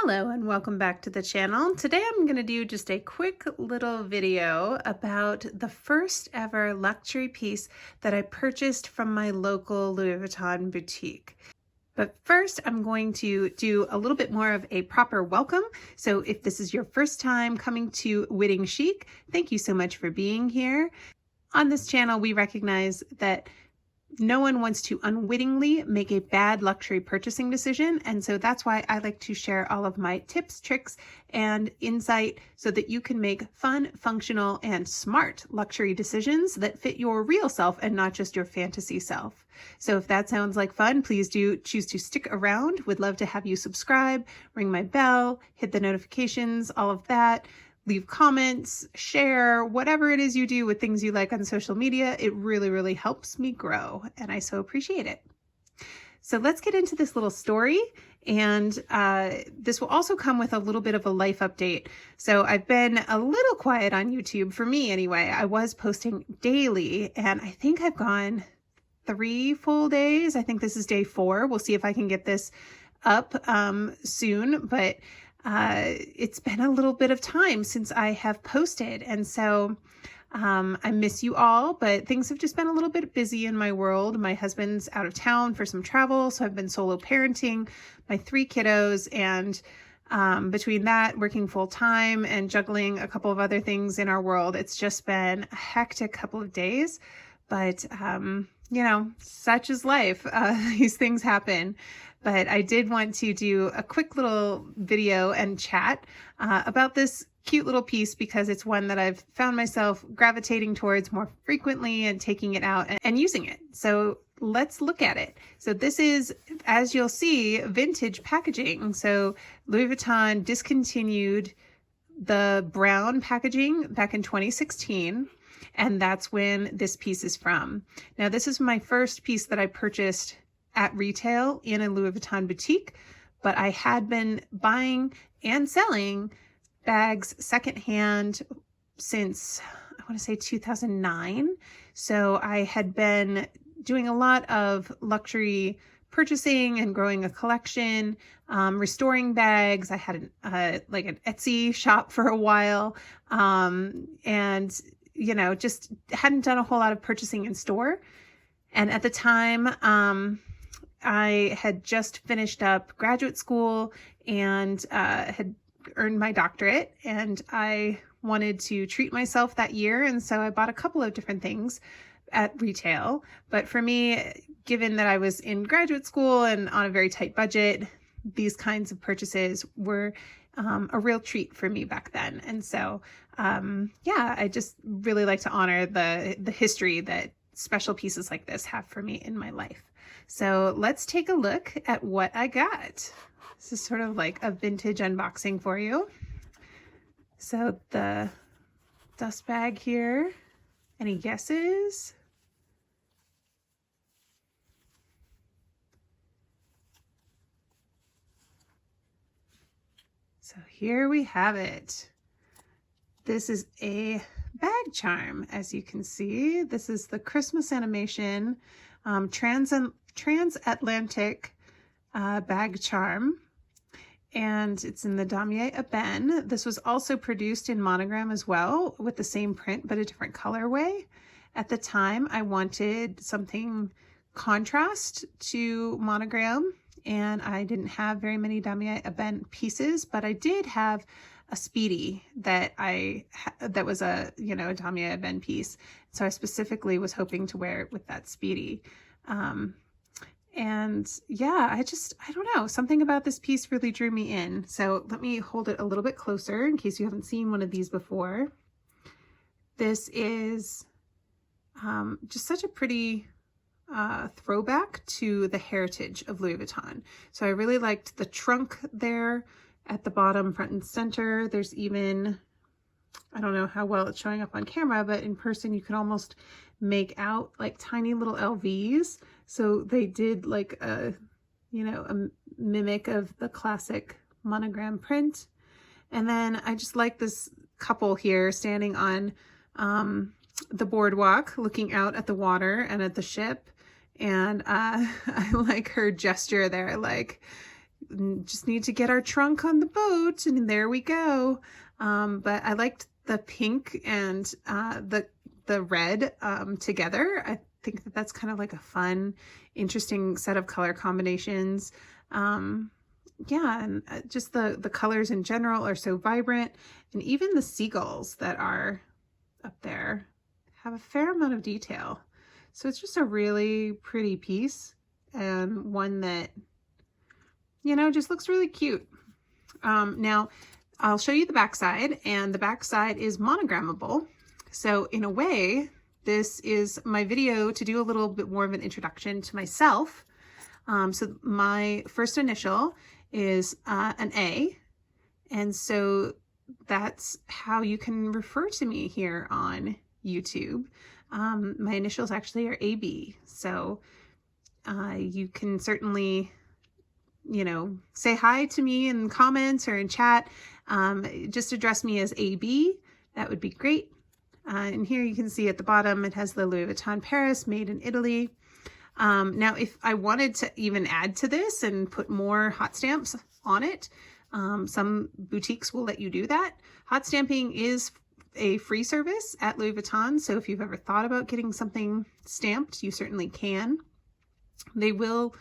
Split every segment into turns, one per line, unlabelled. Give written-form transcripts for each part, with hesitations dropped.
Hello and welcome back to the channel. Today I'm going to do just a quick little video about the first ever luxury piece that I purchased from my local Louis Vuitton boutique. But first, I'm going to do a little bit more of a proper welcome. So if this is your first time coming to Whitting Chic, thank you so much for being here. On this channel, we recognize that no one wants to unwittingly make a bad luxury purchasing decision. And so that's why I like to share all of my tips, tricks, and insight so that you can make fun, functional, and smart luxury decisions that fit your real self and not just your fantasy self. So if that sounds like fun, please do choose to stick around. Would love to have you subscribe, ring my bell, hit the notifications, all of that. Leave comments, share, whatever it is you do with things you like on social media. It really, really helps me grow, and I so appreciate it. So let's get into this little story, and this will also come with a little bit of a life update. So I've been a little quiet on YouTube, for me anyway. I was posting daily, and I think I've gone 3 full days. I think this is day 4. We'll see if I can get this up soon, but it's been a little bit of time since I have posted. And so I miss you all, but things have just been a little bit busy in my world. My husband's out of town for some travel, so I've been solo parenting my 3 kiddos. And between that, working full time and juggling a couple of other things in our world, it's just been a hectic couple of days. But, you know, such is life. These things happen. But I did want to do a quick little video and chat about this cute little piece because it's one that I've found myself gravitating towards more frequently and taking it out and using it. So let's look at it. So this is, as you'll see, vintage packaging. So Louis Vuitton discontinued the brown packaging back in 2016. And that's when this piece is from. Now, this is my first piece that I purchased at retail in a Louis Vuitton boutique, but I had been buying and selling bags secondhand since, I want to say 2009. So I had been doing a lot of luxury purchasing and growing a collection, restoring bags. I had like an Etsy shop for a while, and you know, just hadn't done a whole lot of purchasing in store. And at the time, I had just finished up graduate school and had earned my doctorate, and I wanted to treat myself that year. And so I bought a couple of different things at retail. But for me, given that I was in graduate school and on a very tight budget, these kinds of purchases were a real treat for me back then. And so, yeah, I just really like to honor the history that special pieces like this have for me in my life. So let's take a look at what I got. This is sort of like a vintage unboxing for you. So the dust bag here, any guesses? So here we have it. This is a bag charm, as you can see. This is the Christmas animation transatlantic bag charm, and it's in the Damier Ebene. This was also produced in monogram as well, with the same print but a different colorway. At the time, I wanted something contrast to monogram, and I didn't have very many Damier Ebene pieces, but I did have a Speedy that was a, you know, a Damier Ebene piece. So I specifically was hoping to wear it with that Speedy. And yeah, I don't know, something about this piece really drew me in. So let me hold it a little bit closer in case you haven't seen one of these before. This is just such a pretty throwback to the heritage of Louis Vuitton. So I really liked the trunk there at the bottom, front and center. There's even, I don't know how well it's showing up on camera, but in person you can almost make out like tiny little LVs. So they did like a, you know, a mimic of the classic monogram print. And then I just like this couple here standing on the boardwalk, looking out at the water and at the ship. And I like her gesture there, like just need to get our trunk on the boat, and there we go. But I liked the pink and the red together. I think that that's kind of like a fun, interesting set of color combinations. Yeah, and just the colors in general are so vibrant, and even the seagulls that are up there have a fair amount of detail. So it's just a really pretty piece, and one that, you know, just looks really cute. Now I'll show you the backside, and the backside is monogrammable. So in a way, this is my video to do a little bit more of an introduction to myself. So my first initial is an A, and so that's how you can refer to me here on YouTube. My initials actually are AB, so you can certainly, you know, say hi to me in comments or in chat. Just address me as AB. That would be great. And here you can see at the bottom, it has the Louis Vuitton Paris, made in Italy. Now, if I wanted to even add to this and put more hot stamps on it, some boutiques will let you do that. Hot stamping is a free service at Louis Vuitton, so if you've ever thought about getting something stamped, you certainly can. They will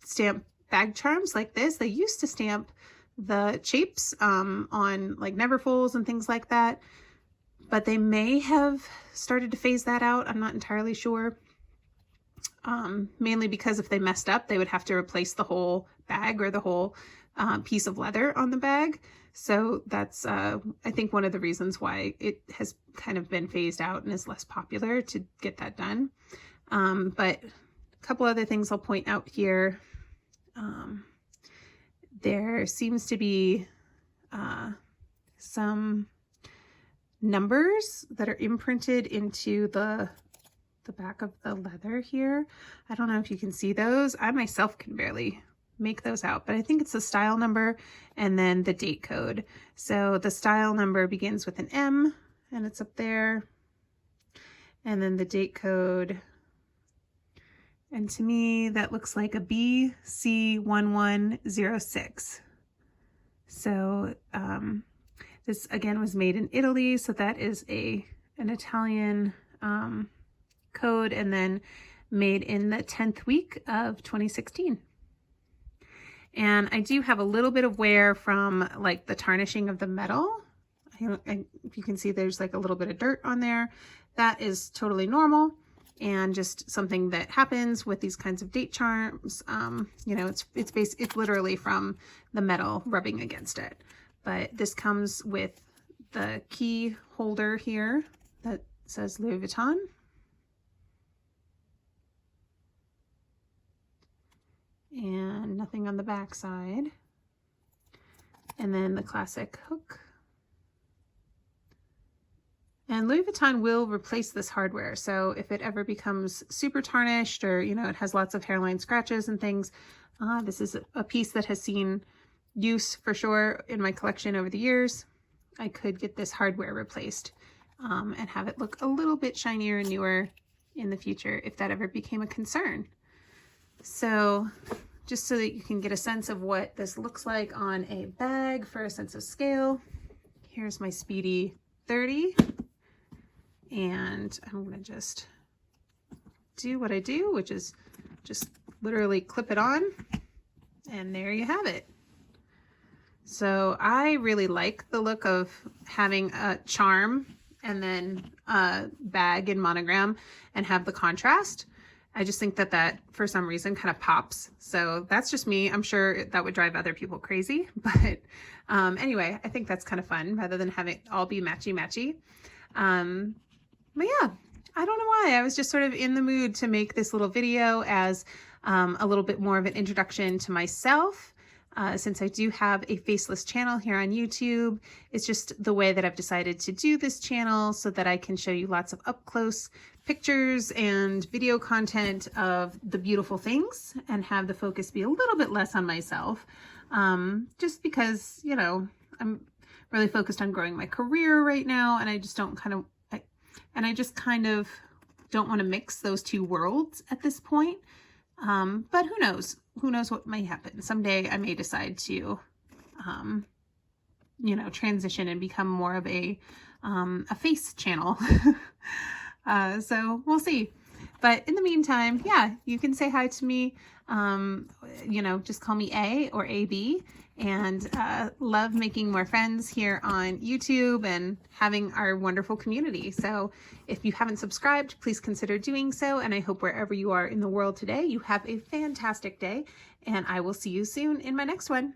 stamp bag charms like this. They used to stamp the shapes on like Neverfulls and things like that, but they may have started to phase that out. I'm not entirely sure. Mainly because if they messed up, they would have to replace the whole bag or the whole piece of leather on the bag. So that's, I think, one of the reasons why it has kind of been phased out and is less popular to get that done. But a couple other things I'll point out here. There seems to be some numbers that are imprinted into the back of the leather here. I don't know if you can see those. I myself can barely make those out, but I think it's the style number and then the date code. So the style number begins with an M, and it's up there, and then the date code, and to me that looks like a BC1106. So this again was made in Italy, so that is an Italian code, and then made in the 10th week of 2016. And I do have a little bit of wear from like the tarnishing of the metal. If you can see, there's like a little bit of dirt on there. That is totally normal and just something that happens with these kinds of date charms. You know, it's literally from the metal rubbing against it. But this comes with the key holder here that says Louis Vuitton. And nothing on the back side. And then the classic hook. And Louis Vuitton will replace this hardware. So if it ever becomes super tarnished, or, you know, it has lots of hairline scratches and things, this is a piece that has seen use for sure in my collection over the years. I could get this hardware replaced and have it look a little bit shinier and newer in the future if that ever became a concern. So just so that you can get a sense of what this looks like on a bag for a sense of scale, here's my Speedy 30. And I'm going to just do what I do, which is just literally clip it on, and there you have it. So I really like the look of having a charm and then a bag in monogram and have the contrast. I just think that for some reason kind of pops. So that's just me. I'm sure that would drive other people crazy, but anyway, I think that's kind of fun rather than having it all be matchy-matchy. But yeah, I don't know why. I was just sort of in the mood to make this little video as a little bit more of an introduction to myself. Since I do have a faceless channel here on YouTube, it's just the way that I've decided to do this channel so that I can show you lots of up-close pictures and video content of the beautiful things and have the focus be a little bit less on myself. Just because, you know, I'm really focused on growing my career right now, and I just don't kind of don't want to mix those two worlds at this point. But who knows? who knows what may happen. Someday I may decide to, transition and become more of a face channel. So we'll see. But in the meantime, yeah, you can say hi to me. Just call me A or AB, and love making more friends here on YouTube and having our wonderful community. So if you haven't subscribed, please consider doing so. And I hope wherever you are in the world today, you have a fantastic day, and I will see you soon in my next one.